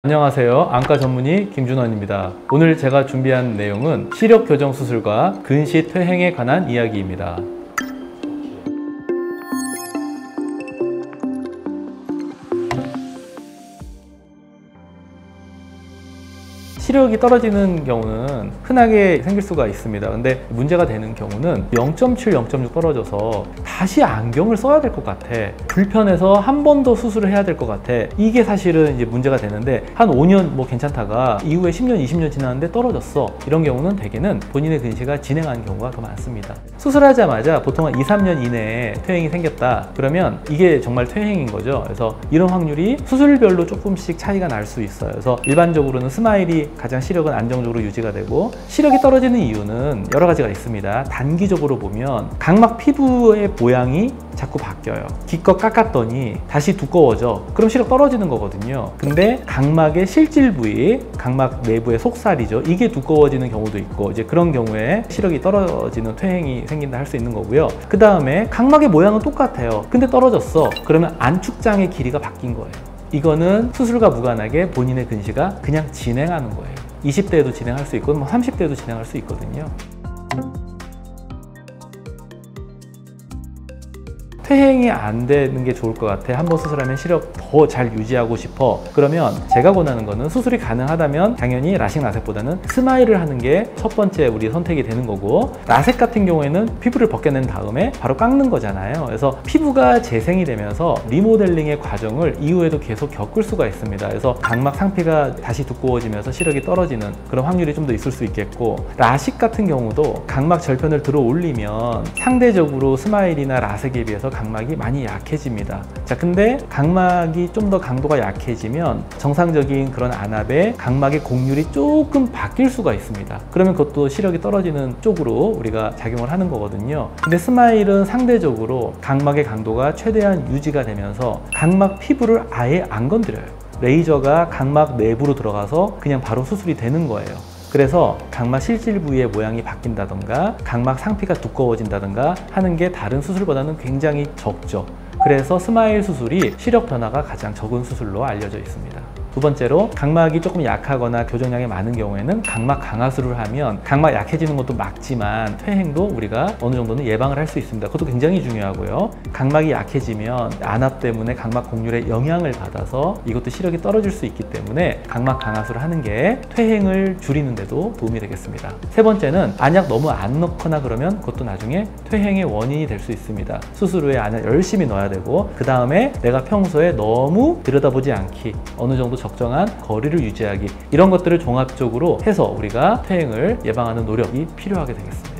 안녕하세요. 안과 전문의 김준원입니다. 오늘 제가 준비한 내용은 시력 교정 수술과 근시 퇴행에 관한 이야기입니다. 시력이 떨어지는 경우는 흔하게 생길 수가 있습니다. 근데 문제가 되는 경우는 0.7, 0.6 떨어져서 다시 안경을 써야 될 것 같아. 불편해서 한 번 더 수술을 해야 될 것 같아. 이게 사실은 이제 문제가 되는데 한 5년 괜찮다가 이후에 10년, 20년 지났는데 떨어졌어. 이런 경우는 대개는 본인의 근시가 진행한 경우가 더 많습니다. 수술하자마자 보통 한 2, 3년 이내에 퇴행이 생겼다. 그러면 이게 정말 퇴행인 거죠. 그래서 이런 확률이 수술별로 조금씩 차이가 날 수 있어요. 그래서 일반적으로는 스마일이 가장 시력은 안정적으로 유지가 되고, 시력이 떨어지는 이유는 여러 가지가 있습니다. 단기적으로 보면 각막 피부의 모양이 자꾸 바뀌어요. 기껏 깎았더니 다시 두꺼워져. 그럼 시력 떨어지는 거거든요. 근데 각막의 실질 부위, 각막 내부의 속살이죠. 이게 두꺼워지는 경우도 있고, 이제 그런 경우에 시력이 떨어지는 퇴행이 생긴다 할 수 있는 거고요. 그 다음에 각막의 모양은 똑같아요. 근데 떨어졌어. 그러면 안축장의 길이가 바뀐 거예요. 이거는 수술과 무관하게 본인의 근시가 그냥 진행하는 거예요. 20대에도 진행할 수 있고 30대에도 진행할 수 있거든요. 퇴행이 안 되는 게 좋을 것 같아. 한번 수술하면 시력 더 잘 유지하고 싶어. 그러면 제가 권하는 거는 수술이 가능하다면 당연히 라식 라섹보다는 스마일을 하는 게 첫 번째 우리 선택이 되는 거고, 라섹 같은 경우에는 피부를 벗겨낸 다음에 바로 깎는 거잖아요. 그래서 피부가 재생이 되면서 리모델링의 과정을 이후에도 계속 겪을 수가 있습니다. 그래서 각막 상피가 다시 두꺼워지면서 시력이 떨어지는 그런 확률이 좀 더 있을 수 있겠고, 라식 같은 경우도 각막 절편을 들어 올리면 상대적으로 스마일이나 라섹에 비해서 각막이 많이 약해집니다. 자, 근데 각막이 좀 더 강도가 약해지면 정상적인 그런 안압에 각막의 곡률이 조금 바뀔 수가 있습니다. 그러면 그것도 시력이 떨어지는 쪽으로 우리가 작용을 하는 거거든요. 근데 스마일은 상대적으로 각막의 강도가 최대한 유지가 되면서 각막 피부를 아예 안 건드려요. 레이저가 각막 내부로 들어가서 그냥 바로 수술이 되는 거예요. 그래서 각막 실질 부위의 모양이 바뀐다던가 각막 상피가 두꺼워진다던가 하는 게 다른 수술보다는 굉장히 적죠. 그래서 스마일 수술이 시력 변화가 가장 적은 수술로 알려져 있습니다. 두 번째로, 각막이 조금 약하거나 교정량이 많은 경우에는 각막 강화술을 하면 각막 약해지는 것도 막지만 퇴행도 우리가 어느 정도는 예방을 할 수 있습니다. 그것도 굉장히 중요하고요. 각막이 약해지면 안압 때문에 각막 곡률에 영향을 받아서 이것도 시력이 떨어질 수 있기 때문에 각막 강화술을 하는 게 퇴행을 줄이는 데도 도움이 되겠습니다. 세 번째는, 안약 너무 안 넣거나 그러면 그것도 나중에 퇴행의 원인이 될 수 있습니다. 수술 후에 안약 열심히 넣어야 되고, 그 다음에 내가 평소에 너무 들여다보지 않기, 어느 정도 적정한 거리를 유지하기, 이런 것들을 종합적으로 해서 우리가 퇴행을 예방하는 노력이 필요하게 되겠습니다.